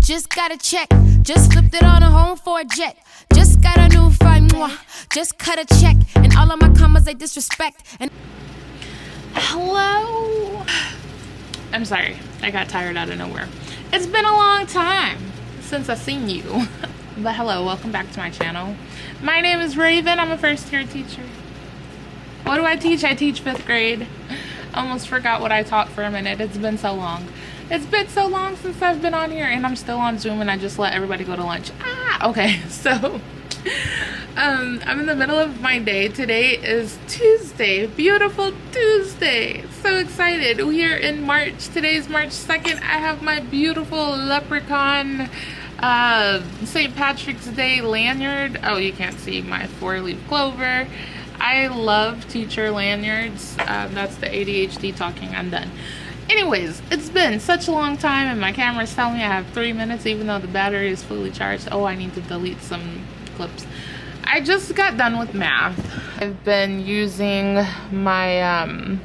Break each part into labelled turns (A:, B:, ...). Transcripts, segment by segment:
A: Just got a check, just flipped it on a home for a jet. Just got a new find moi, just cut a check. And all of my commas they disrespect. And
B: hello. I'm sorry, I got tired out of nowhere. It's been a long time since I've seen you. But hello, welcome back to my channel. My name is Raven, I'm a first year teacher. What do I teach? I teach 5th grade. Almost forgot what I taught for a minute. It's been so long. It's been so long since I've been on here, and I'm still on Zoom, and I just let everybody go to lunch. Okay, so I'm in the middle of my day. Today is Tuesday, beautiful Tuesday. So excited. We're in March. Today's March 2nd. I have my beautiful leprechaun St. Patrick's Day lanyard. Oh, you can't see my 4-leaf clover. I love teacher lanyards. That's the ADHD talking. I'm done. Anyways, it's been such a long time, and my camera's telling me I have 3 minutes even though the battery is fully charged. Oh, I need to delete some clips. I just got done with math. I've been using my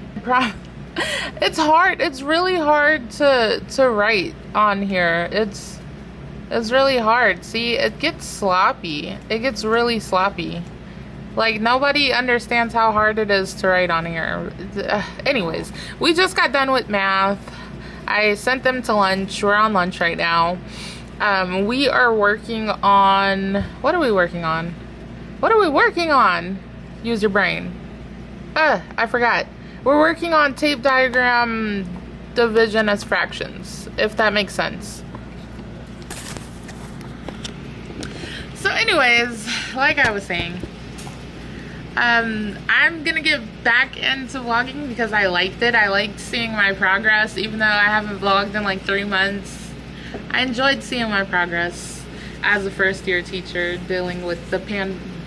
B: it's hard. It's really hard to write on here. It's really hard. See, it gets sloppy. It gets really sloppy. Like, nobody understands how hard it is to write on here. Anyways, we just got done with math. I sent them to lunch. We're on lunch right now. We are working on... What are we working on? What are we working on? Use your brain. I forgot. We're working on tape diagram division as fractions, if that makes sense. So anyways, like I was saying, I'm gonna get back into vlogging because I liked it. I liked seeing my progress, even though I haven't vlogged in like 3 months. I enjoyed seeing my progress as a first year teacher, dealing with the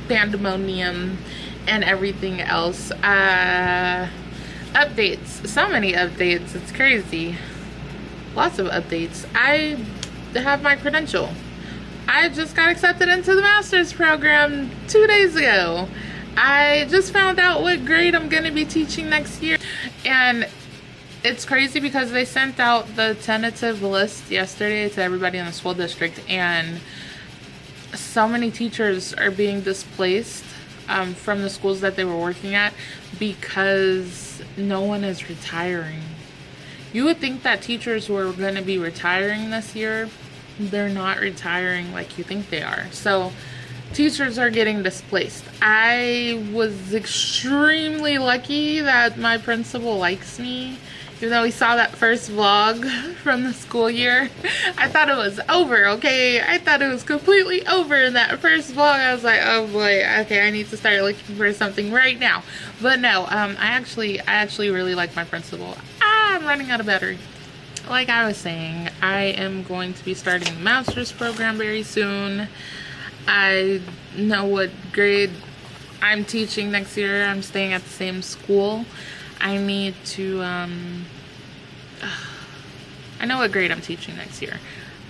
B: pandemonium and everything else. Updates, so many updates, it's crazy. Lots of updates. I have my credential. I just got accepted into the master's program 2 days ago. I just found out what grade I'm going to be teaching next year, and it's crazy because they sent out the tentative list yesterday to everybody in the school district, and so many teachers are being displaced from the schools that they were working at because no one is retiring. You would think that teachers were going to be retiring this year. They're not retiring like you think they are. So teachers are getting displaced. I was extremely lucky that my principal likes me. Even though we saw that first vlog from the school year, I thought it was over, okay? I thought it was completely over in that first vlog. I was like, oh boy, okay, I need to start looking for something right now. But no, I actually really like my principal. I'm running out of battery. Like I was saying, I am going to be starting the master's program very soon. I know what grade I'm teaching next year. I'm staying at the same school. I need to, I know what grade I'm teaching next year.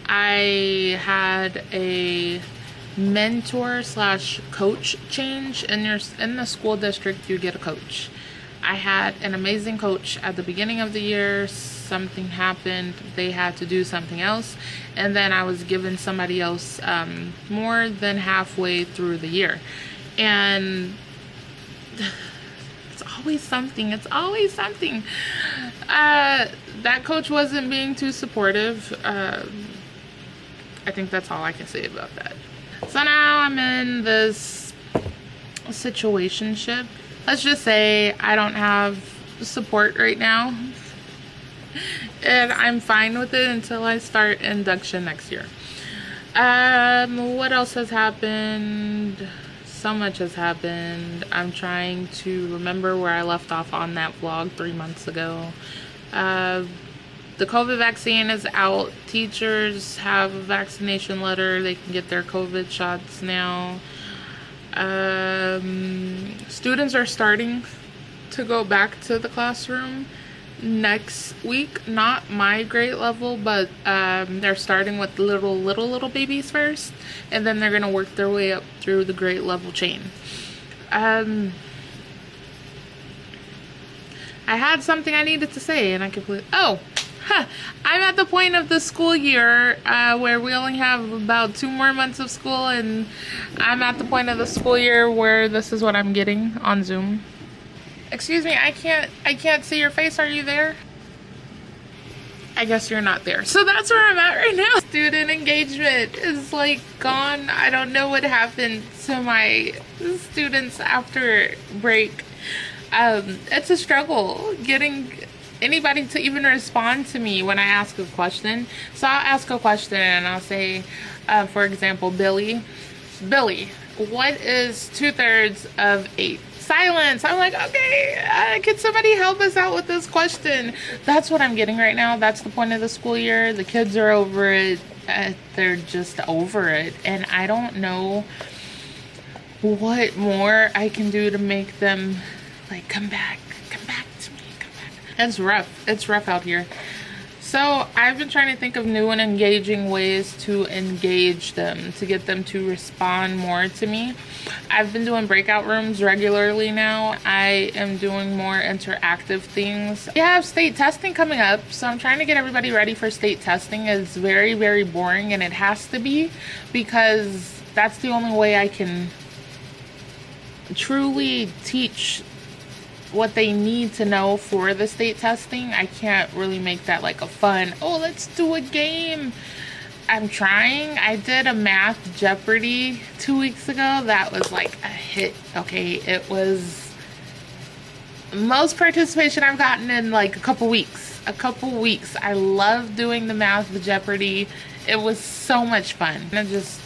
B: I had a mentor / coach change. In the school district, you get a coach. I had an amazing coach at the beginning of the year. Something happened, they had to do something else, and then I was given somebody else more than halfway through the year. And it's always something. That coach wasn't being too supportive. I think that's all I can say about that. So now I'm in this situationship. Let's just say I don't have support right now, and I'm fine with it until I start induction next year. What else has happened? So much has happened. I'm trying to remember where I left off on that vlog 3 months ago. The COVID vaccine is out. Teachers have a vaccination letter. They can get their COVID shots now. Students are starting to go back to the classroom next week. Not my grade level, but they're starting with little babies first, and then they're gonna work their way up through the grade level chain. I had something I needed to say and I completely... Oh, I'm at the point of the school year where we only have about 2 more months of school, and I'm at the point of the school year where this is what I'm getting on Zoom. Excuse me, I can't see your face. Are you there? I guess you're not there. So that's where I'm at right now. Student engagement is like gone. I don't know what happened to my students after break. It's a struggle getting anybody to even respond to me when I ask a question. So I'll ask a question and I'll say, for example, Billy, what is 2/3 of 8? Silence. I'm like, okay, can somebody help us out with this question? That's what I'm getting right now. That's the point of the school year. The kids are over it. They're just over it. And I don't know what more I can do to make them like, come back to me, come back. It's rough. It's rough out here. So I've been trying to think of new and engaging ways to engage them, to get them to respond more to me. I've been doing breakout rooms regularly now. I am doing more interactive things. We have state testing coming up, so I'm trying to get everybody ready for state testing. It's very, very boring, and it has to be, because that's the only way I can truly teach what they need to know for the state testing. I can't really make that like a fun, oh, let's do a game. I'm trying. I did a math Jeopardy 2 weeks ago. That was like a hit. Okay, it was most participation I've gotten in like a couple weeks. I love doing the math Jeopardy. It was so much fun. And just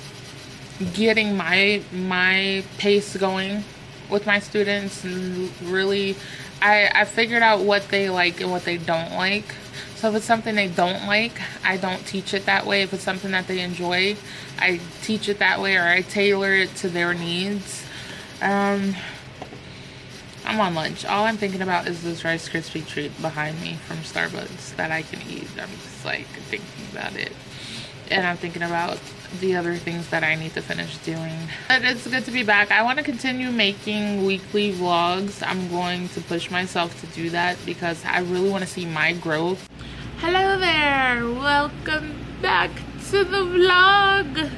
B: getting my pace going with my students, and really I figured out what they like and what they don't like. So if it's something they don't like, I don't teach it that way. If it's something that they enjoy, I teach it that way, or I tailor it to their needs. I'm on lunch. All I'm thinking about is this Rice Krispie treat behind me from Starbucks that I can eat. I'm just like thinking about it, and I'm thinking about the other things that I need to finish doing. But it's good to be back. I want to continue making weekly vlogs. I'm going to push myself to do that because I really want to see my growth. Hello there, welcome back to the vlog.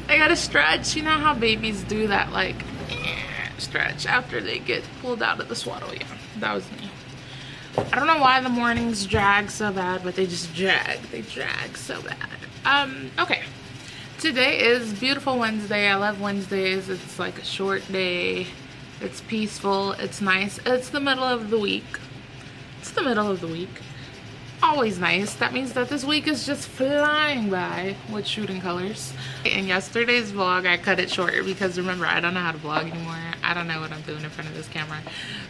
B: I gotta stretch. You know how babies do that, like stretch after they get pulled out of the swaddle. Yeah, that was me. I don't know why the mornings drag so bad, but they just drag. They drag so bad. Okay. Today is beautiful Wednesday. I love Wednesdays. It's like a short day. It's peaceful. It's nice. It's the middle of the week. It's the middle of the week. Always nice. That means that this week is just flying by with shooting colors. In yesterday's vlog, I cut it shorter because remember, I don't know how to vlog anymore. I don't know what I'm doing in front of this camera.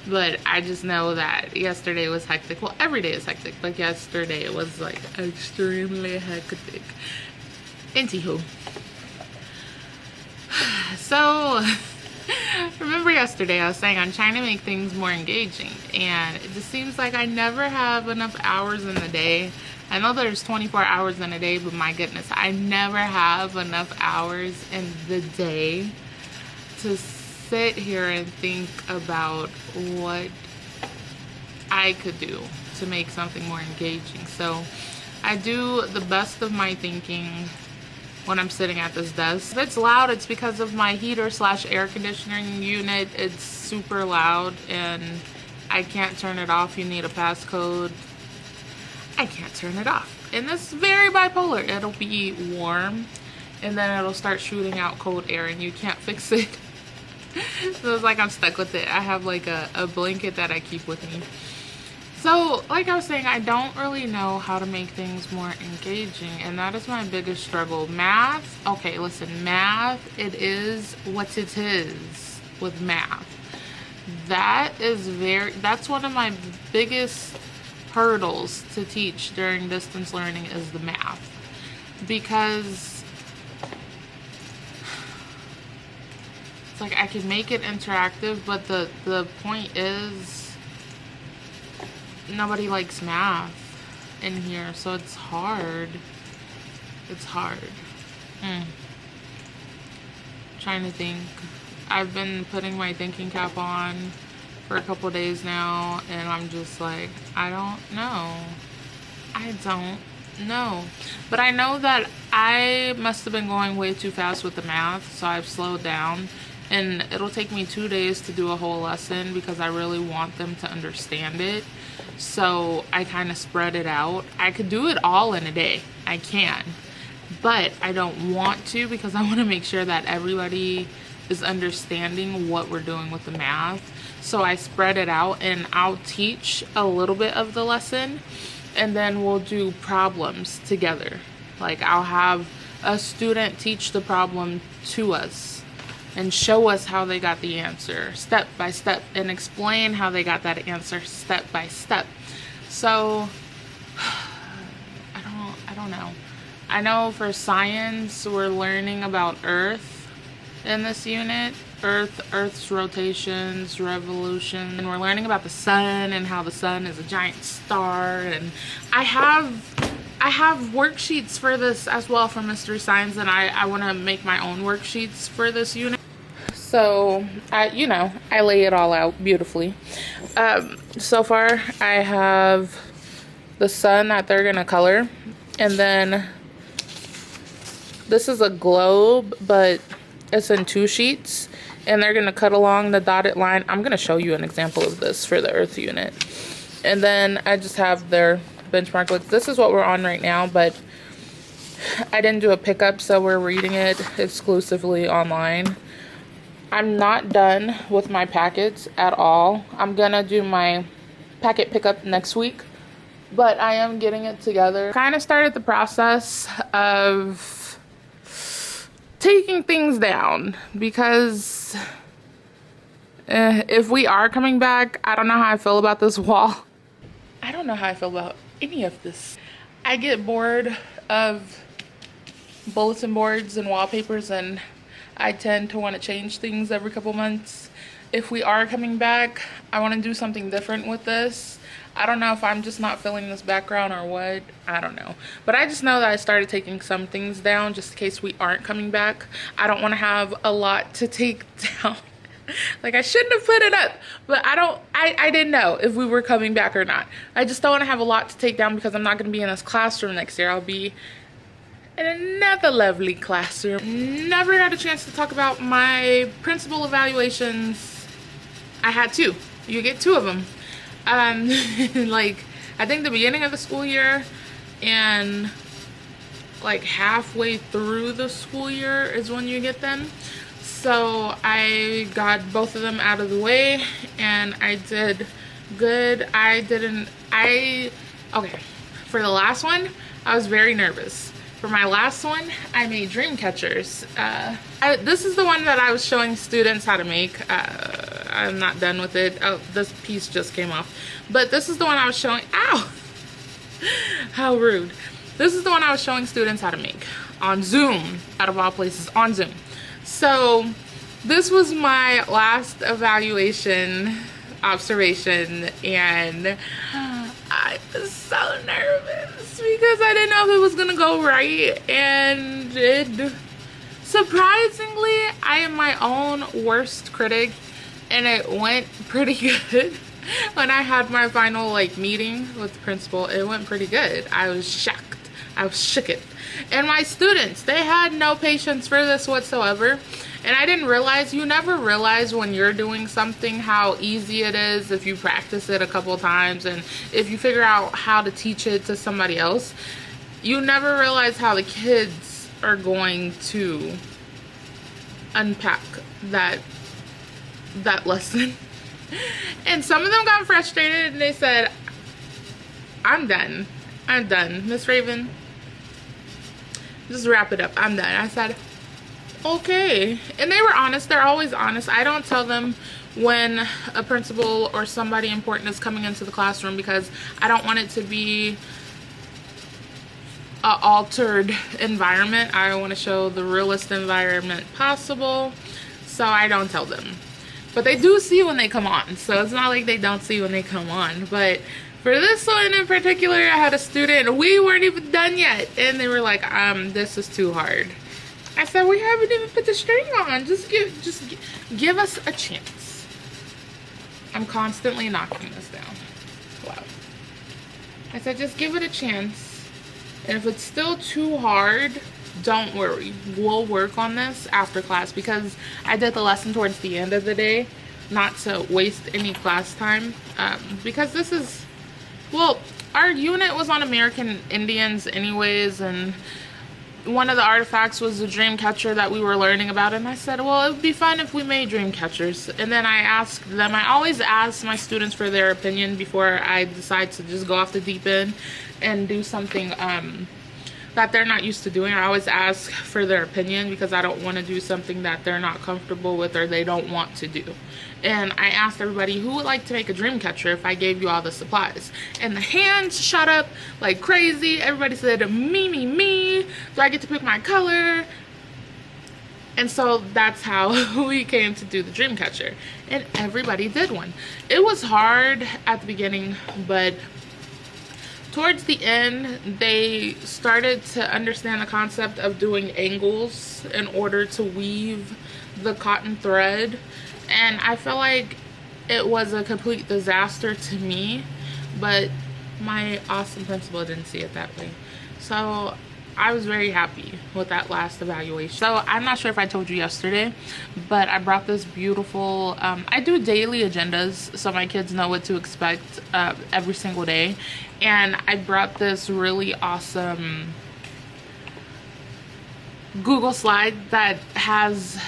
B: But I just know that yesterday was hectic. Well, every day is hectic, but yesterday it was like extremely hectic. Anywho, so remember yesterday I was saying I'm trying to make things more engaging, and it just seems like I never have enough hours in the day. I know there's 24 hours in a day, but my goodness, I never have enough hours in the day to sit here and think about what I could do to make something more engaging. So I do the best of my thinking when I'm sitting at this desk. If it's loud, it's because of my heater / air conditioning unit. It's super loud and I can't turn it off. You need a passcode. I can't turn it off. And this is very bipolar. It'll be warm and then it'll start shooting out cold air and you can't fix it. So it's like I'm stuck with it. I have like a blanket that I keep with me. So, like I was saying, I don't really know how to make things more engaging, and that is my biggest struggle. Math, okay, listen, math, it is what it is with math. That's one of my biggest hurdles to teach during distance learning is the math. Because it's like I can make it interactive, but the point is, nobody likes math in here, so it's hard. It's hard. Trying to think. I've been putting my thinking cap on for a couple days now, and I'm just like, I don't know. I don't know. But I know that I must have been going way too fast with the math, so I've slowed down. And it'll take me 2 days to do a whole lesson because I really want them to understand it. So I kind of spread it out. I could do it all in a day. I can. But I don't want to because I want to make sure that everybody is understanding what we're doing with the math. So I spread it out and I'll teach a little bit of the lesson and then we'll do problems together. Like I'll have a student teach the problem to us and show us how they got the answer step by step and explain how they got that answer step by step. So I don't know. I know for science we're learning about Earth in this unit. Earth's rotations, revolution, and we're learning about the sun and how the sun is a giant star. And I have worksheets for this as well for Mystery Science, and I want to make my own worksheets for this unit. So I lay it all out beautifully. So far I have the sun that they're gonna color, and then this is a globe, but it's in 2 sheets. And they're going to cut along the dotted line. I'm going to show you an example of this for the Earth unit. And then I just have their benchmark looks. This is what we're on right now, but I didn't do a pickup, so we're reading it exclusively online. I'm not done with my packets at all. I'm going to do my packet pickup next week, but I am getting it together. Kind of started the process of taking things down because if we are coming back, I don't know how I feel about this wall. I don't know how I feel about any of this. I get bored of bulletin boards and wallpapers, and I tend to want to change things every couple months. If we are coming back, I want to do something different with this. I don't know if I'm just not feeling this background or what. I don't know. But I just know that I started taking some things down just in case we aren't coming back. I don't want to have a lot to take down. Like, I shouldn't have put it up, but I didn't know if we were coming back or not. I just don't want to have a lot to take down because I'm not going to be in this classroom next year. I'll be in another lovely classroom. Never got a chance to talk about my principal evaluations. I had 2. You get 2 of them. Like, I think the beginning of the school year and like halfway through the school year is when you get them. So I got both of them out of the way and I did good. Okay, for the last one, I was very nervous. For my last one, I made dream catchers. This is the one that I was showing students how to make. I'm not done with it. Oh, this piece just came off. But this is the one I was showing. Ow! How rude. This is the one I was showing students how to make on Zoom, out of all places, on Zoom. So this was my last evaluation observation, and I was so nervous because I didn't know if it was gonna go right, and surprisingly, I am my own worst critic, and it went pretty good. When I had my final meeting with the principal, it went pretty good. I was shocked. I was shooked. And my students, they had no patience for this whatsoever. And I didn't realize, you never realize when you're doing something how easy it is if you practice it a couple times and if you figure out how to teach it to somebody else. You never realize how the kids are going to unpack that lesson. And some of them got frustrated and they said, I'm done, Miss Raven, just wrap it up, I'm done. I said, okay. And they were honest. They're always honest. I don't tell them when a principal or somebody important is coming into the classroom because I don't want it to be an altered environment. I want to show the realest environment possible, so I don't tell them. But they do see when they come on, so it's not like they don't see when they come on. But for this one in particular, I had a student, we weren't even done yet, and they were like, this is too hard. I said, we haven't even put the string on. Just give us a chance. I'm constantly knocking this down. Wow. I said, just give it a chance. And if it's still too hard, don't worry. We'll work on this after class, because I did the lesson towards the end of the day, not to waste any class time. Because this is, well, our unit was on American Indians anyways, and one of the artifacts was the dream catcher that we were learning about, and I said, well, it would be fun if we made dream catchers. And then I asked them, I always ask my students for their opinion before I decide to just go off the deep end and do something that they're not used to doing. I always ask for their opinion because I don't want to do something that they're not comfortable with or they don't want to do. And I asked everybody, who would like to make a dream catcher if I gave you all the supplies? And the hands shot up like crazy. Everybody said, me, me, me. So I get to pick my color. And so that's how we came to do the dream catcher. And everybody did one. It was hard at the beginning, but towards the end, they started to understand the concept of doing angles in order to weave the cotton thread. And I feel like it was a complete disaster to me, but my awesome principal didn't see it that way. So I was very happy with that last evaluation. So I'm not sure if I told you yesterday, but I brought this beautiful, I do daily agendas so my kids know what to expect every single day. And I brought this really awesome Google slide that has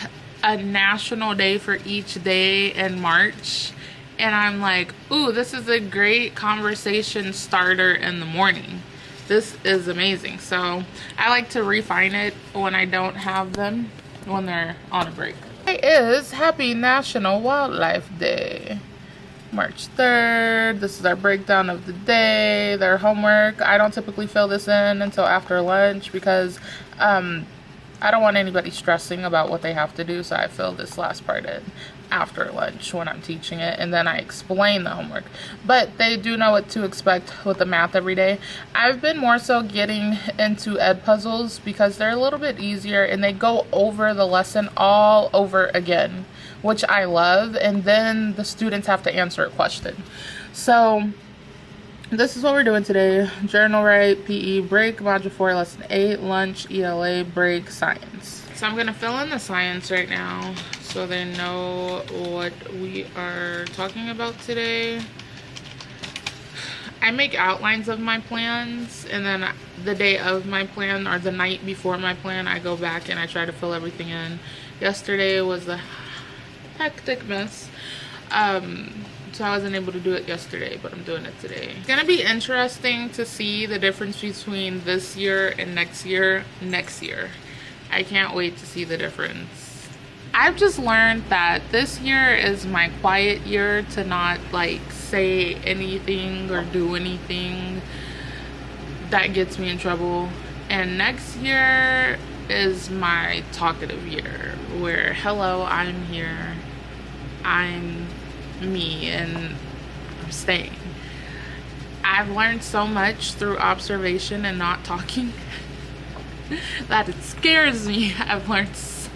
B: a national day for each day in March. And I'm like, ooh, this is a great conversation starter in the morning. This is amazing. So I like to refine it when I don't have them, when they're on a break. Today is Happy National Wildlife Day. March 3rd. This is our breakdown of the day, their homework. I don't typically fill this in until after lunch because I don't want anybody stressing about what they have to do, so I fill this last part in after lunch when I'm teaching it, and then I explain the homework. But they do know what to expect with the math every day. I've been more so getting into Edpuzzles because they're a little bit easier and they go over the lesson all over again, which I love, and then the students have to answer a question. So this is what we're doing today. Journal write, PE, break, module 4, lesson 8, lunch, ELA, break, science. So I'm gonna fill in the science right now so they know what we are talking about today. I make outlines of my plans, and then the day of my plan or the night before my plan, I go back and I try to fill everything in. Yesterday was a hectic mess. So I wasn't able to do it yesterday, but I'm doing it today. It's gonna be interesting to see the difference between this year and next year. I can't wait to see the difference. I've just learned that this year is my quiet year to not like say anything or do anything that gets me in trouble. And next year is my talkative year where, hello, I'm here, I'm me, and I'm staying. I've learned so much through observation and not talking that it scares me. I've learned so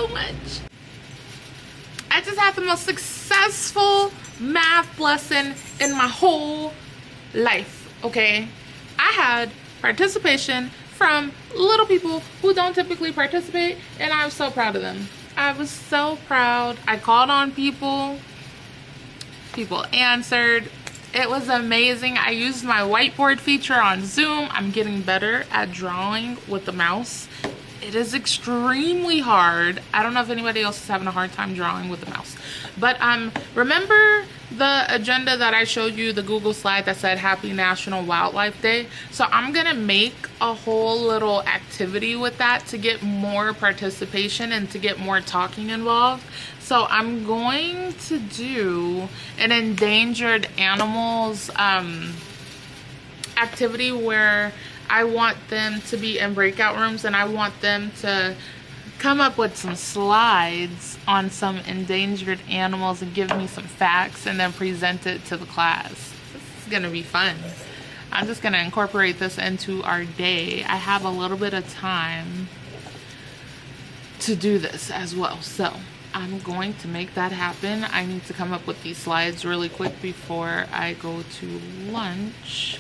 B: much. I just had the most successful math lesson in my whole life, okay? I had participation from little people who don't typically participate, and I was so proud of them. I was so proud. I called on people. People answered. It was amazing. I used my whiteboard feature on Zoom. I'm getting better at drawing with the mouse. It is extremely hard. I don't know if anybody else is having a hard time drawing with the mouse. But remember the agenda that I showed you, the Google slide that said Happy National Wildlife Day? So I'm gonna make a whole little activity with that to get more participation and to get more talking involved. So I'm going to do an endangered animals activity where I want them to be in breakout rooms, and I want them to come up with some slides on some endangered animals and give me some facts and then present it to the class. This is gonna be fun. I'm just gonna incorporate this into our day. I have a little bit of time to do this as well. So I'm going to make that happen. I need to come up with these slides really quick before I go to lunch.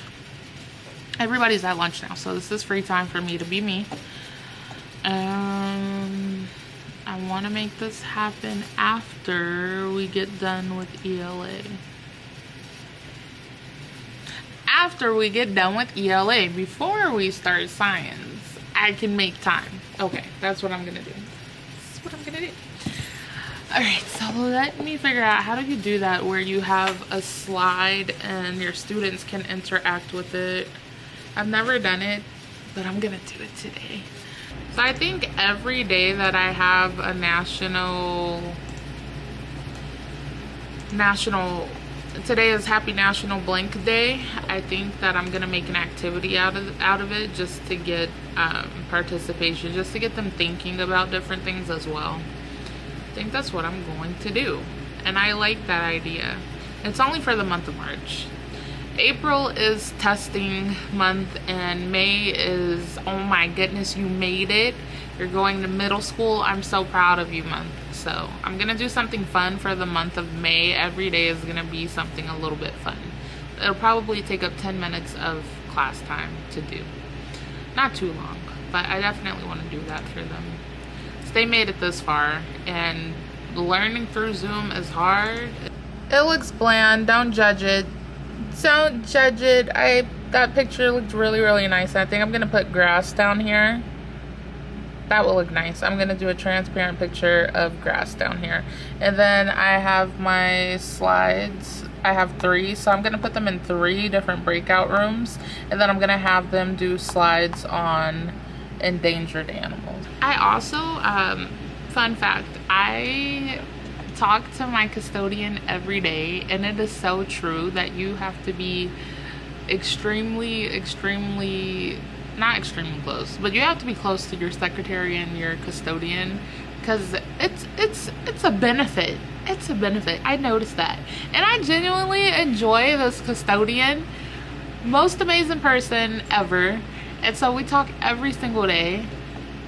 B: Everybody's at lunch now, so this is free time for me to be me. I want to make this happen after we get done with ELA. After we get done with ELA, before we start science, I can make time. Okay, that's what I'm gonna do. That's what I'm gonna do. Alright, so let me figure out how do you do that where you have a slide and your students can interact with it. I've never done it, but I'm gonna do it today. So I think every day that I have a national, today is Happy National Blank Day. I think that I'm gonna make an activity out of it just to get participation, just to get them thinking about different things as well. I think that's what I'm going to do, and I like that idea. It's only for the month of March. April is testing month, and May is, oh my goodness, you made it. You're going to middle school. I'm so proud of you month. So I'm gonna do something fun for the month of May. Every day is gonna be something a little bit fun. It'll probably take up 10 minutes of class time to do. Not too long, but I definitely want to do that for them. So they made it this far, and learning through Zoom is hard. It looks bland. Don't judge it. Don't judge it. That picture looked really, really nice. I think I'm gonna put grass down here. That will look nice. I'm gonna do a transparent picture of grass down here. And then I have my slides. I have 3, so I'm gonna put them in 3 different breakout rooms. And then I'm gonna have them do slides on endangered animals. I also, fun fact, I talk to my custodian every day, and it is so true that you have to be extremely not extremely close, but you have to be close to your secretary and your custodian, because it's a benefit. It's a benefit. I noticed that, and I genuinely enjoy this custodian. Most amazing person ever. And so we talk every single day,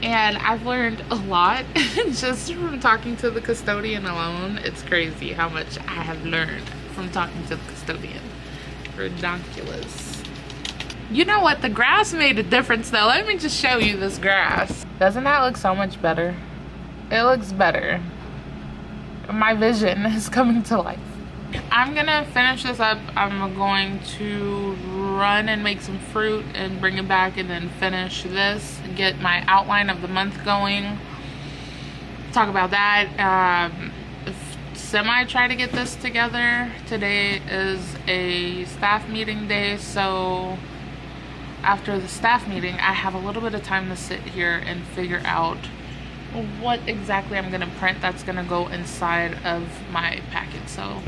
B: and I've learned a lot just from talking to the custodian alone. It's crazy how much I have learned from talking to the custodian. Ridiculous. You know what? The grass made a difference though. Let me just show you this grass. Doesn't that look so much better? It looks better. My vision is coming to life. I'm gonna finish this up. I'm going to run and make some fruit and bring it back, and then finish this, get my outline of the month going, talk about that, semi try to get this together. Today is a staff meeting day, so after the staff meeting I have a little bit of time to sit here and figure out what exactly I'm gonna print that's gonna go inside of my packet. So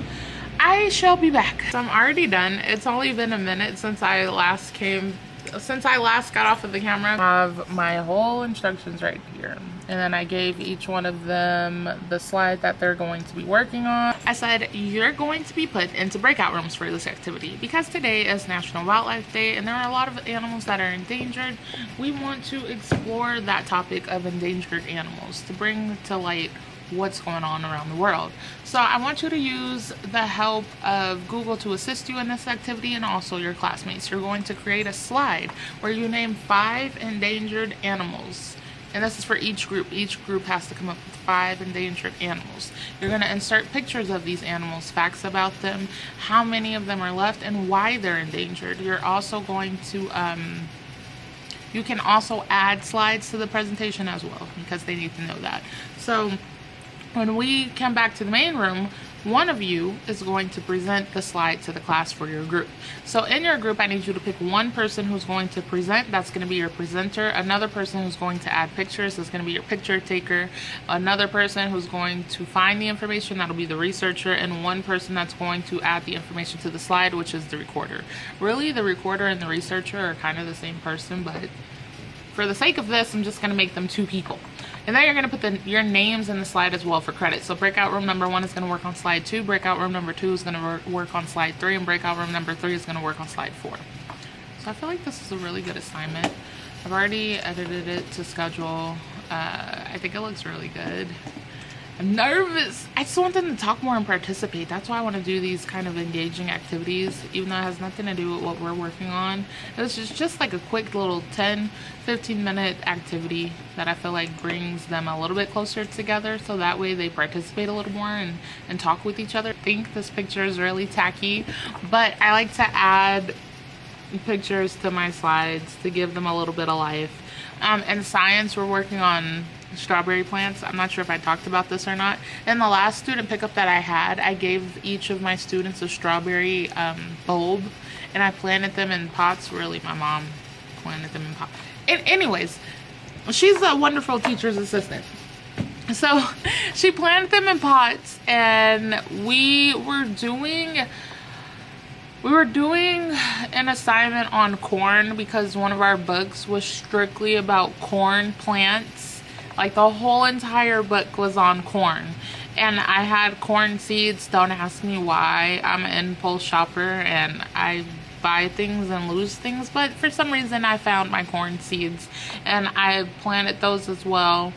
B: I shall be back. So I'm already done. It's only been a minute since I last got off of the camera. I have my whole instructions right here. And then I gave each one of them the slide that they're going to be working on. I said, you're going to be put into breakout rooms for this activity because today is National Wildlife Day and there are a lot of animals that are endangered. We want to explore that topic of endangered animals to bring to light what's going on around the world. So I want you to use the help of Google to assist you in this activity, and also your classmates. You're going to create a slide where you name 5 endangered animals, and this is for each group. Each group has to come up with 5 endangered animals. You're going to insert pictures of these animals, facts about them, how many of them are left, and why they're endangered. You're also going to you can also add slides to the presentation as well, because they need to know that. So when we come back to the main room, one of you is going to present the slide to the class for your group. So in your group, I need you to pick one person who's going to present. That's going to be your presenter. Another person who's going to add pictures is going to be your picture taker. Another person who's going to find the information, that'll be the researcher. And one person that's going to add the information to the slide, which is the recorder. Really, the recorder and the researcher are kind of the same person, but for the sake of this, I'm just going to make them 2 people. And then you're going to put your names in the slide as well for credit. So breakout room number 1 is going to work on slide 2. Breakout room number 2 is going to work on slide 3. And breakout room number 3 is going to work on slide 4. So I feel like this is a really good assignment. I've already edited it to schedule. I think it looks really good. I'm nervous. I just want them to talk more and participate. That's why I want to do these kind of engaging activities, even though it has nothing to do with what we're working on. It's just like a quick little 10-15 minute activity that I feel like brings them a little bit closer together, so that way they participate a little more and talk with each other. I think this picture is really tacky, but I like to add pictures to my slides to give them a little bit of life. In science, we're working on strawberry plants. I'm not sure if I talked about this or not. In the last student pickup that I had, I gave each of my students a strawberry bulb, and I planted them in pots. Really, my mom planted them in pots. Anyways, she's a wonderful teacher's assistant. So she planted them in pots, and we were doing an assignment on corn because one of our books was strictly about corn plants. Like the whole entire book was on corn. And I had corn seeds. Don't ask me why. I'm an impulse shopper and I buy things and lose things. But for some reason I found my corn seeds and I planted those as well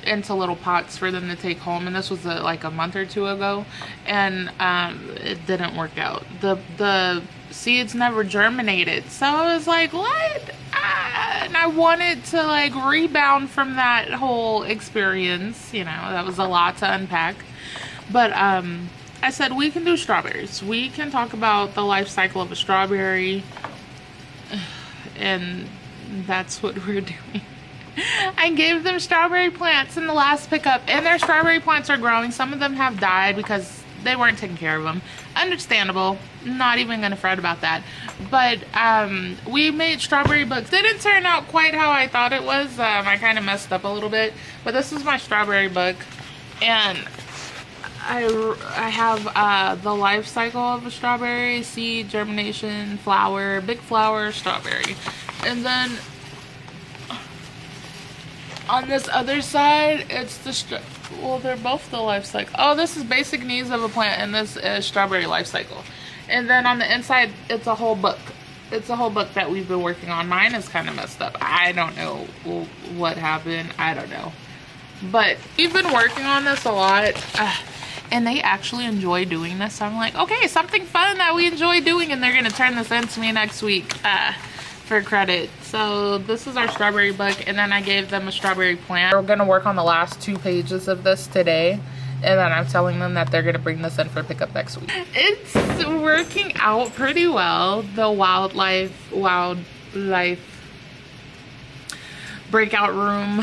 B: into little pots for them to take home. And this was like a month or two ago. And it didn't work out. The seeds never germinated. So I was like, what? And I wanted to like rebound from that whole experience. You know, that was a lot to unpack. But I said, we can do strawberries. We can talk about the life cycle of a strawberry. And that's what we're doing. I gave them strawberry plants in the last pickup, and their strawberry plants are growing. Some of them have died because they weren't taking care of them. Understandable. Not even gonna fret about that. But we made strawberry books. Didn't turn out quite how I thought it was. I kind of messed up a little bit, but this is my strawberry book, and I have the life cycle of a strawberry: seed, germination, flower, big flower, strawberry. And then on this other side, it's the well, they're both the life cycle. Oh, this is basic needs of a plant, and this is strawberry life cycle. And then on the inside, it's a whole book. It's a whole book that we've been working on. Mine is kind of messed up. I don't know what happened. I don't know. But we've been working on this a lot. And they actually enjoy doing this. So I'm like, okay, something fun that we enjoy doing. And they're going to turn this in to me next week for credit. So this is our strawberry book. And then I gave them a strawberry plant. We're going to work on the last 2 pages of this today. And then I'm telling them that they're going to bring this in for pickup next week. It's working out pretty well. The wildlife breakout room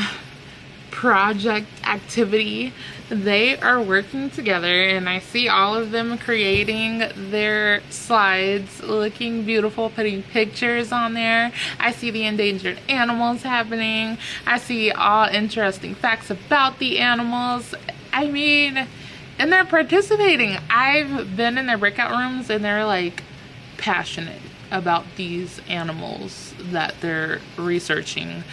B: project activity, they are working together, and I see all of them creating their slides, looking beautiful, putting pictures on there. I see the endangered animals happening. I see all interesting facts about the animals. I mean, and they're participating. I've been in their breakout rooms and they're like passionate about these animals that they're researching.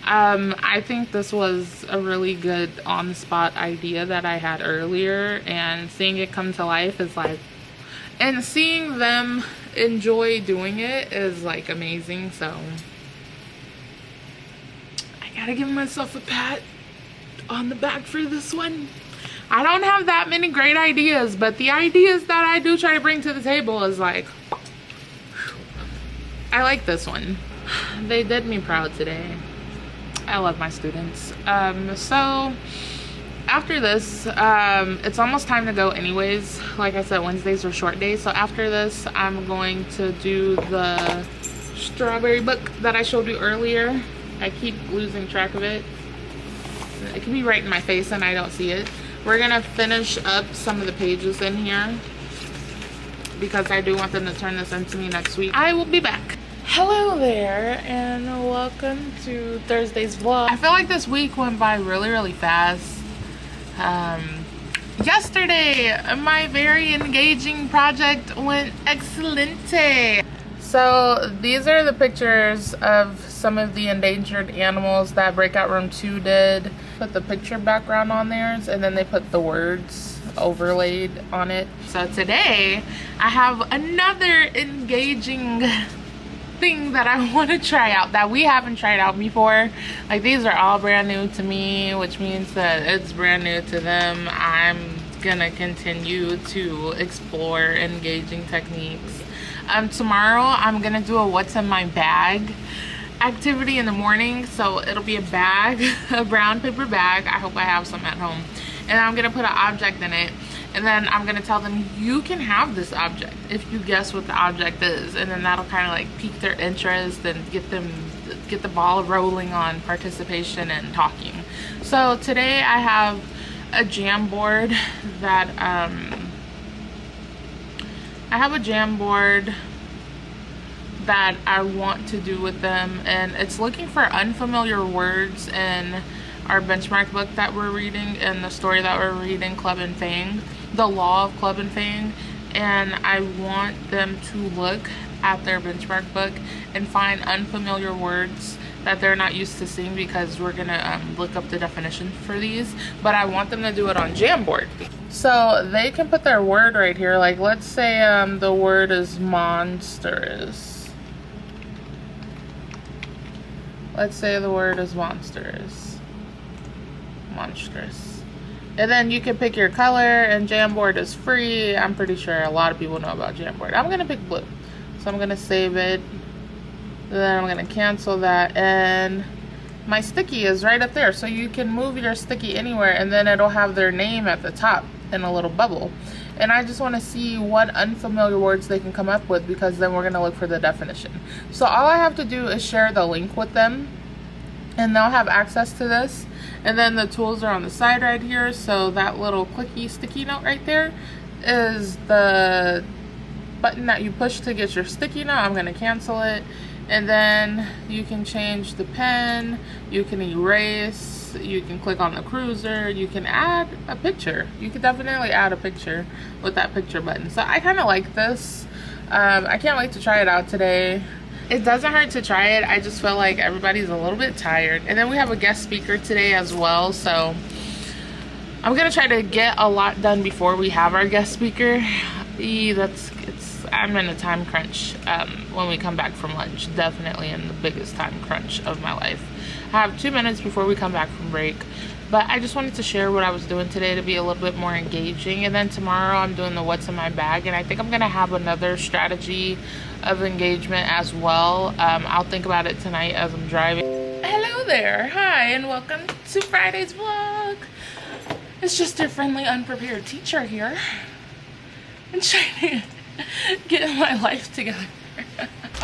B: I think this was a really good on-the-spot idea that I had earlier, and seeing it come to life is like, and seeing them enjoy doing it is like amazing. So I gotta give myself a pat on the back for this one. I don't have that many great ideas, but the ideas that I do try to bring to the table is like, I like this one. They did me proud today. I love my students. So after this, it's almost time to go anyways. Like I said, Wednesdays are short days. So after this, I'm going to do the strawberry book that I showed you earlier. I keep losing track of it. It can be right in my face and I don't see it. We're gonna finish up some of the pages in here because I do want them to turn this into me next week. I will be back. Hello there, and welcome to Thursday's vlog. I feel like this week went by really fast. Yesterday, my very engaging project went excelente. So these are the pictures of some of the endangered animals that Breakout Room 2 did. Put the picture background on theirs, and then they put the words overlaid on it. So today, I have another engaging something that I want to try out that we haven't tried out before. Like, these are all brand new to me, which means that it's brand new to them. I'm gonna continue to explore engaging techniques. Tomorrow I'm gonna do a what's in my bag activity in the morning. So it'll be a bag, a brown paper bag. I hope I have some at home. And I'm gonna put an object in it. And then I'm gonna tell them, you can have this object if you guess what the object is. And then that'll kind of like pique their interest and get the ball rolling on participation and talking. So today I have a Jamboard that I want to do with them, and it's looking for unfamiliar words in our benchmark book that we're reading, and the story that we're reading, Club and Fang, the law of Club and Fang. And I want them to look at their benchmark book and find unfamiliar words that they're not used to seeing, because we're gonna look up the definition for these, but I want them to do it on Jamboard. So they can put their word right here. Like, let's say the word is monstrous. Let's say the word is monstrous. Monstrous. And then you can pick your color, and Jamboard is free. I'm pretty sure a lot of people know about Jamboard. I'm gonna pick blue. So I'm gonna save it. Then I'm gonna cancel that, and my sticky is right up there. So you can move your sticky anywhere, and then it'll have their name at the top in a little bubble. And I just wanna see what unfamiliar words they can come up with, because then we're gonna look for the definition. So all I have to do is share the link with them, and they'll have access to this. And then the tools are on the side right here. So that little clicky sticky note right there is the button that you push to get your sticky note. I'm gonna cancel it. And then you can change the pen, you can erase, you can click on the cruiser, you can add a picture. You can definitely add a picture with that picture button. So I kind of like this. I can't wait to try it out today. It doesn't hurt to try it. I just feel like everybody's a little bit tired. And then we have a guest speaker today as well. So I'm gonna try to get a lot done before we have our guest speaker. I'm in a time crunch when we come back from lunch. Definitely in the biggest time crunch of my life. I have 2 minutes before we come back from break. But I just wanted to share what I was doing today to be a little bit more engaging. And then tomorrow I'm doing the what's in my bag. And I think I'm going to have another strategy of engagement as well. I'll think about it tonight as I'm driving. Hello there. Hi, and welcome to Friday's vlog. It's just your friendly, unprepared teacher here. I'm trying to get my life together.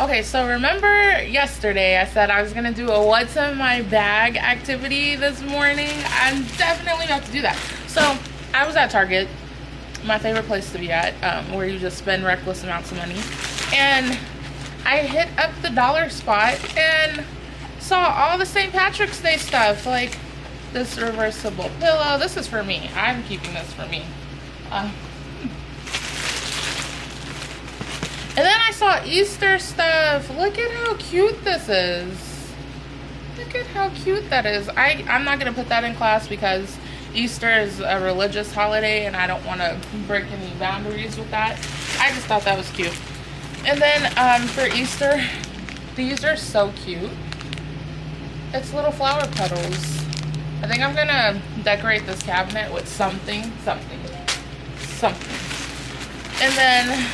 B: Okay, so remember yesterday I said I was gonna do a what's in my bag activity this morning? I'm definitely about to do that. So I was at Target, my favorite place to be at, where you just spend reckless amounts of money, and I hit up the dollar spot and saw all the St. Patrick's Day stuff, like this reversible pillow. This is for me. I'm keeping this for me. And then I saw Easter stuff. Look at how cute this is. Look at how cute that is. I'm not going to put that in class because Easter is a religious holiday and I don't want to break any boundaries with that. I just thought that was cute. And then for Easter, these are so cute. It's little flower petals. I think I'm going to decorate this cabinet with something. And then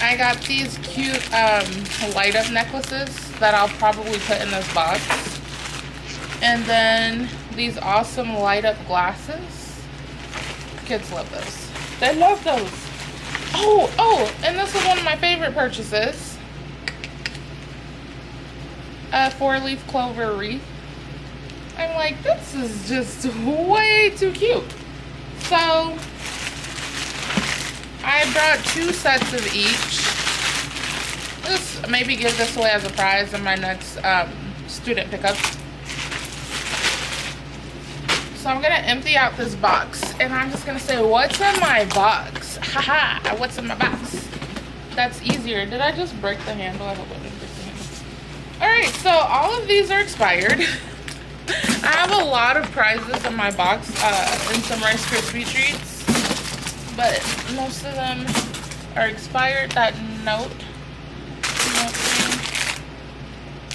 B: I got these cute light up necklaces that I'll probably put in this box. And then these awesome light up glasses. Kids love those. They love those. Oh, and this is one of my favorite purchases. A 4-leaf clover wreath. I'm like, this is just way too cute. So I brought 2 sets of each. Maybe give this away as a prize in my next student pickup. So I'm gonna empty out this box and I'm just gonna say, what's in my box? Haha, what's in my box? That's easier. Did I just break the handle? I hope I didn't break the handle. Alright, so all of these are expired. I have a lot of prizes in my box and some Rice Krispie treats, but most of them are expired. That note thing.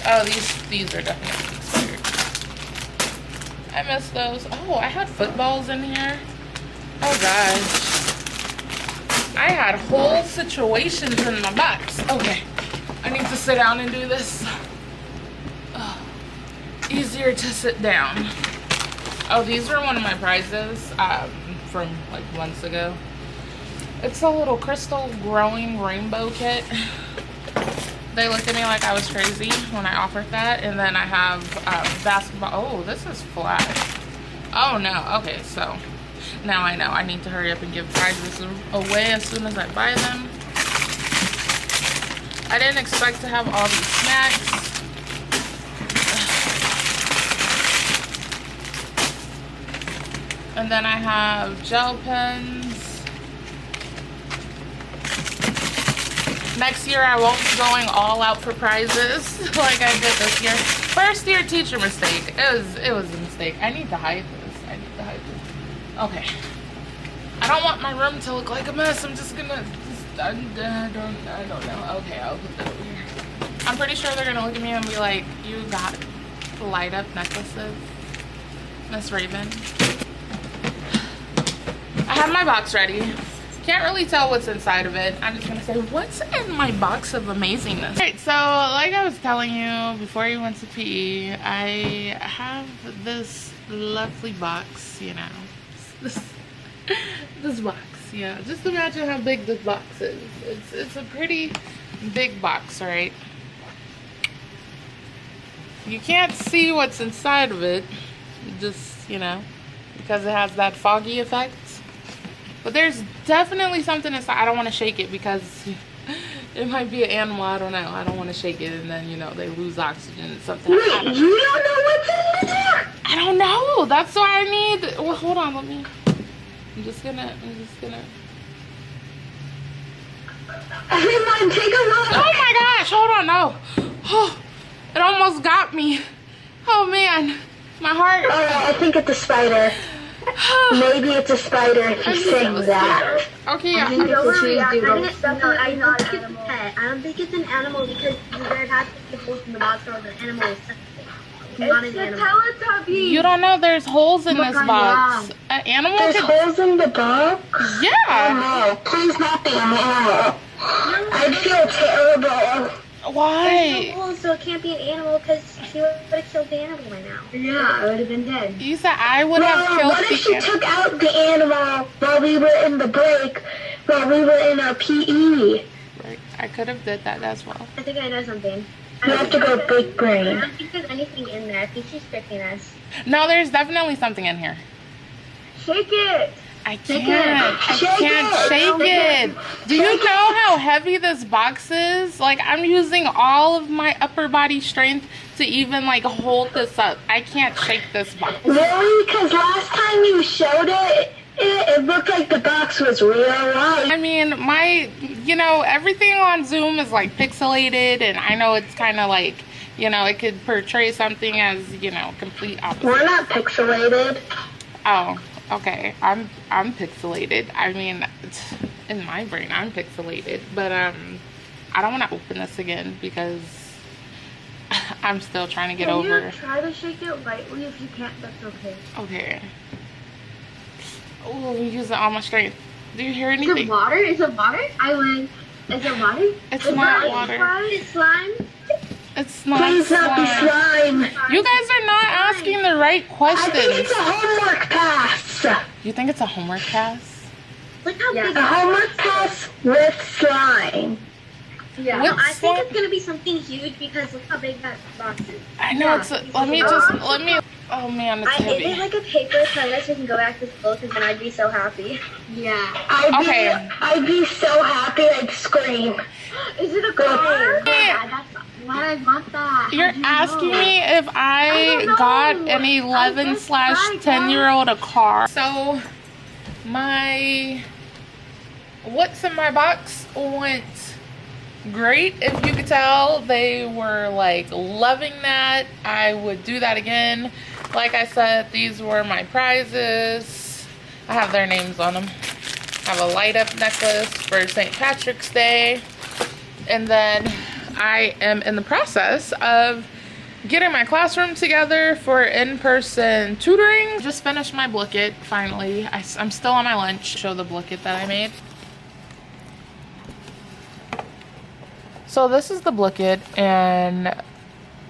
B: Oh, these are definitely expired. I miss those. Oh, I had footballs in here. Oh gosh. I had whole situations in my box. Okay, I need to sit down and do this. Oh, easier to sit down. Oh, these are one of my prizes from like months ago. It's a little crystal growing rainbow kit. They looked at me like I was crazy when I offered that. And then I have basketball. Oh, this is flat. Oh no, okay, so now I know I need to hurry up and give prizes away as soon as I buy them. I didn't expect to have all these snacks. And then I have gel pens. Next year I won't be going all out for prizes like I did this year. First year teacher mistake. It was a mistake. I need to hide this. Okay. I don't want my room to look like a mess. I'm just gonna I don't know. Okay, I'll put that over here. I'm pretty sure they're gonna look at me and be like, you got light up necklaces, Miss Raven. I have my box ready. Can't really tell what's inside of it. I'm just gonna say, what's in my box of amazingness? Alright, so like I was telling you before you went to PE, I have this lovely box, you know. This box, yeah. Just imagine how big this box is. It's a pretty big box, right? You can't see what's inside of it, just, you know, because it has that foggy effect. But there's definitely something inside. I don't want to shake it because it might be an animal. I don't know. I don't want to shake it and then, you know, they lose oxygen and something.
C: Wait, you don't know what's in there?
B: I don't know. That's why I need. Well, hold on. Let me. I'm just gonna.
C: Everyone, take a look.
B: Oh my gosh! Hold on. No. Oh, it almost got me. Oh man, my heart.
C: I think it's a spider. Maybe it's a spider if you saying that.
B: Okay.
D: I think it's a tree doodle.
C: I don't think it's a pet. I don't think it's an animal because there has to be holes in the box or the animal is not an animal.
D: Teletubby.
B: You don't know there's holes in this box. An animal
C: There's
B: could.
C: holes in the box?
B: Yeah.
C: Oh no, please not be an animal. I'd feel terrible.
B: Why?
C: Holes, so it can't be an animal because she would have killed the animal by now.
D: Yeah, it would have been dead.
B: You said I would have
C: Well,
B: killed
C: what if she
B: the
C: took out the animal while we were in the break, while we were in our PE?
B: Right. I could have did that as well.
C: I think I know something. You have to go big
D: I
C: brain.
D: don't think there's anything in there. I think she's tricking us.
B: No, there's definitely something in here.
D: Shake it.
B: I can't. I can't shake it. Do you know how heavy this box is? Like, I'm using all of my upper body strength to even, like, hold this up. I can't shake this box.
C: Really? Because last time you showed it looked like the box was real light.
B: I mean, you know, everything on Zoom is, like, pixelated, and I know it's kind of, like, you know, it could portray something as, you know, complete opposite.
C: We're not pixelated.
B: Oh, okay. I'm pixelated. I mean, in my brain, I'm pixelated. But, I don't want to open this again because I'm still trying to get over.
D: Can you try to shake it lightly? If you can't, that's okay.
B: Okay. Oh, I'm using all my strength. Do you hear
D: Is it
B: anything?
D: water? Is it water? I win. Is it water?
B: It's
D: Is
B: not
D: it
B: water.
D: slime? Is it slime?
B: It's not
C: Please not be
B: slime.
C: slime.
B: You guys are not asking the right
C: I think
B: questions.
C: it's a homework pass.
B: You think it's a homework pass?
D: Look how big
C: A homework pass with slime.
D: Yeah.
B: With
D: I
B: slime?
D: think it's gonna be something huge because look how big that box is.
B: I know
D: Yeah.
B: it's. Let me. Oh man, it's
D: Is it
B: heavy.
D: like a paper so I guess we can go back to school because then I'd be so happy. Yeah.
C: I'd be so happy I'd scream.
D: Is it a car?
B: Yeah.
D: That's why I want that.
B: You're asking me if I
D: don't know.
B: got an
D: I
B: 11
D: guess
B: slash
D: I
B: 10-year-old a car. So what's in my box went great. If you could tell, they were like loving that. I would do that again. Like I said, these were my prizes. I have their names on them. I have a light up necklace for St. Patrick's Day. And then I am in the process of getting my classroom together for in-person tutoring. Just finished my Blicket, finally. I'm still on my lunch. Show the Blicket that I made. So this is the Blicket, and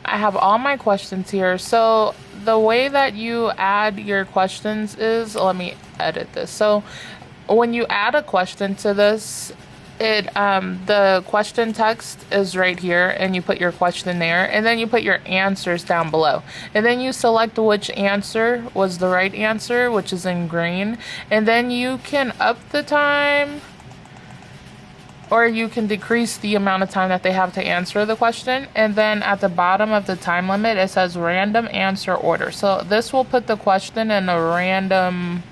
B: I have all my questions here. So the way that you add your questions is, let me edit this. So when you add a question to this, the question text is right here, and you put your question there, and then you put your answers down below, and then you select which answer was the right answer, which is in green, and then you can up the time or you can decrease the amount of time that they have to answer the question. And then at the bottom of the time limit, it says random answer order. So this will put the question in a random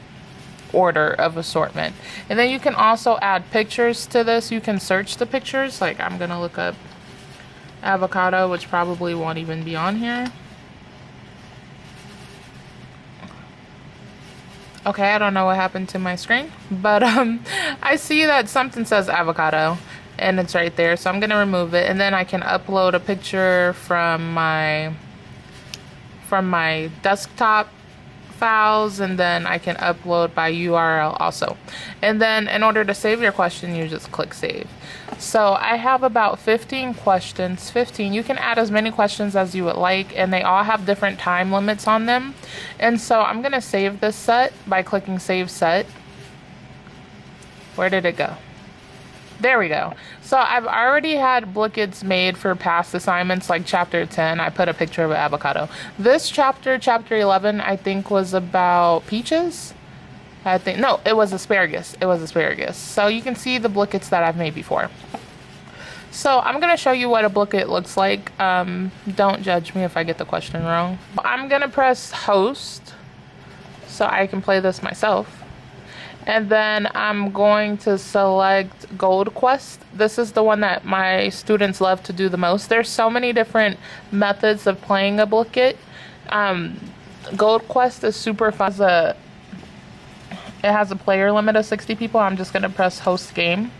B: order of assortment. And then you can also add pictures to this. You can search the pictures. Like I'm gonna look up avocado, which probably won't even be on here. Okay, I don't know what happened to my screen, but I see that something says avocado and it's right there, so I'm gonna remove it, and then I can upload a picture from my desktop files, and then I can upload by URL also. And then in order to save your question, you just click save. So I have about 15 questions. 15. You can add as many questions as you would like, and they all have different time limits on them. And so I'm gonna save this set by clicking save set. Where did it go? There we go. So I've already had Blickets made for past assignments, like chapter 10. I put a picture of an avocado. This chapter 11, I think was about peaches. No, it was asparagus. It was asparagus. So you can see the Blickets that I've made before. So I'm gonna show you what a Blicket looks like. Don't judge me if I get the question wrong. I'm gonna press host so I can play this myself. And then I'm going to select Gold Quest. This is the one that my students love to do the most. There's so many different methods of playing a Blicket. Gold Quest is super fun. It has a player limit of 60 people. I'm just gonna press host game.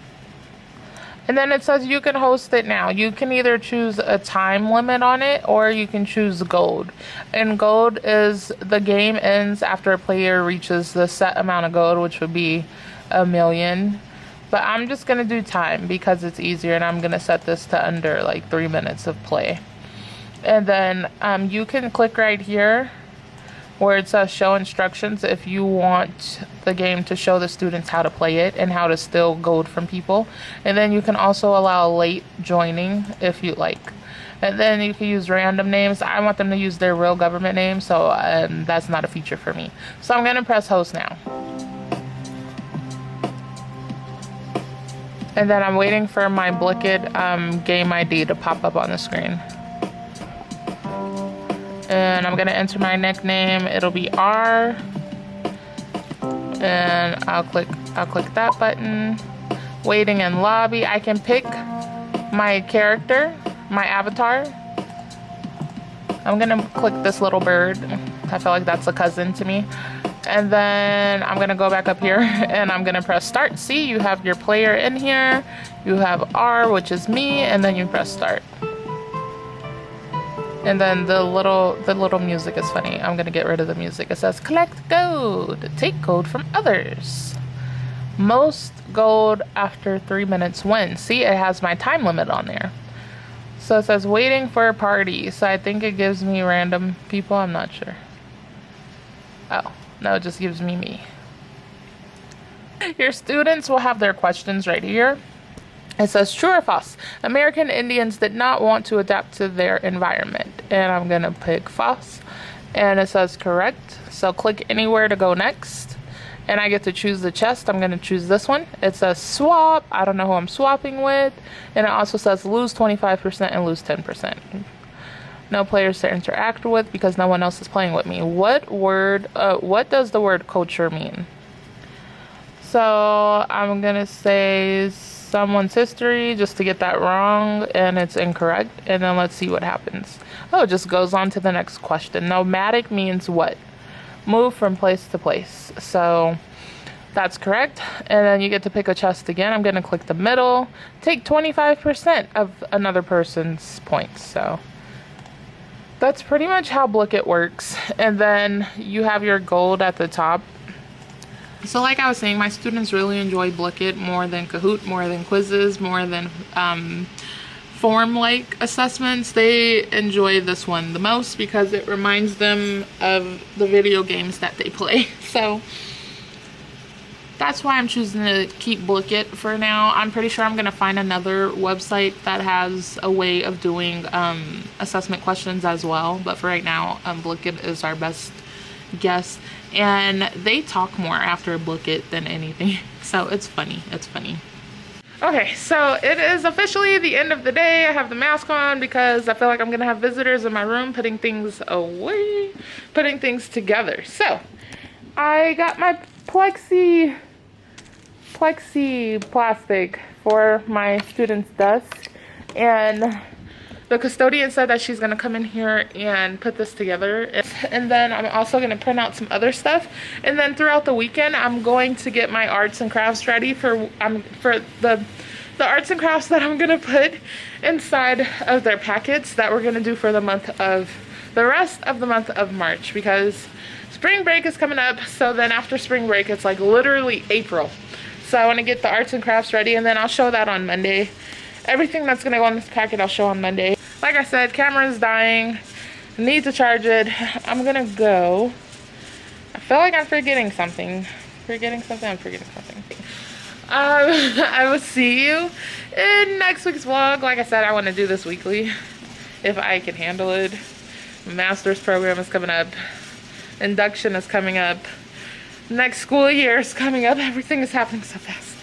B: And then it says you can host it now. You can either choose a time limit on it, or you can choose gold. And gold is the game ends after a player reaches the set amount of gold, which would be 1 million. But I'm just gonna do time because it's easier, and I'm gonna set this to under like 3 minutes of play. And then you can click right here where it says show instructions if you want the game to show the students how to play it and how to steal gold from people. And then you can also allow late joining if you like. And then you can use random names. I want them to use their real government name, so that's not a feature for me. So I'm gonna press host now. And then I'm waiting for my Blicket game ID to pop up on the screen. And I'm gonna enter my nickname. It'll be R, and I'll click that button. Waiting in lobby. I can pick my character, my avatar. I'm gonna click this little bird. I feel like that's a cousin to me. And then I'm gonna go back up here and I'm gonna press start. See, you have your player in here. You have R, which is me, and then you press start. And then the little music is funny. I'm gonna get rid of the music. It says collect gold, take gold from others. Most gold after 3 minutes wins. See, it has my time limit on there. So it says waiting for a party. So I think it gives me random people. I'm not sure. Oh, no, it just gives me. Your students will have their questions right here. It says true or false. American Indians did not want to adapt to their environment. And I'm gonna pick false. And it says correct. So click anywhere to go next. And I get to choose the chest. I'm gonna choose this one. It says swap. I don't know who I'm swapping with. And it also says lose 25% and lose 10%. No players to interact with because no one else is playing with me. What does the word culture mean? So I'm gonna say someone's history just to get that wrong, and it's incorrect. And then let's see what happens. Oh, it just goes on to the next question. Nomadic means what? Move from place to place. So that's correct. And then you get to pick a chest again. I'm gonna click the middle. Take 25% of another person's points. So that's pretty much how Blooket works. And then you have your gold at the top. So like I was saying, my students really enjoy Blooket more than Kahoot, more than quizzes, more than form-like assessments. They enjoy this one the most because it reminds them of the video games that they play. So that's why I'm choosing to keep Blooket for now. I'm pretty sure I'm going to find another website that has a way of doing assessment questions as well. But for right now, Blooket is our best guess. And they talk more after Blooket than anything. So it's funny. It's funny. Okay, so it is officially the end of the day. I have the mask on because I feel like I'm going to have visitors in my room putting things away, putting things together. So I got my plexi plastic for my student's desk, and the custodian said that she's gonna come in here and put this together. And then I'm also gonna print out some other stuff. And then throughout the weekend, I'm going to get my arts and crafts ready for the arts and crafts that I'm gonna put inside of their packets that we're gonna do for the rest of the month of March, because spring break is coming up. So then after spring break, it's like literally April. So I want to get the arts and crafts ready, and then I'll show that on Monday. Everything that's going to go in this packet, I'll show on Monday. Like I said, camera is dying. I need to charge it. I'm going to go. I feel like I'm forgetting something. I'm forgetting something. I will see you in next week's vlog. Like I said, I want to do this weekly if I can handle it. Master's program is coming up. Induction is coming up. Next school year is coming up. Everything is happening so fast.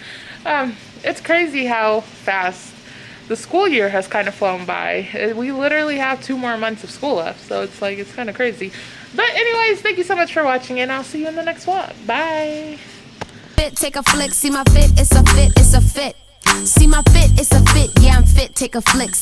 B: It's crazy how fast the school year has kind of flown by. We literally have 2 more months of school left, so it's like, it's kind of crazy. But anyways, thank you so much for watching, and I'll see you in the next vlog. Bye.
A: Fit, take a flick, see my fit, it's a fit, it's a fit. See my fit, it's a fit, yeah, I'm fit, take a flick. See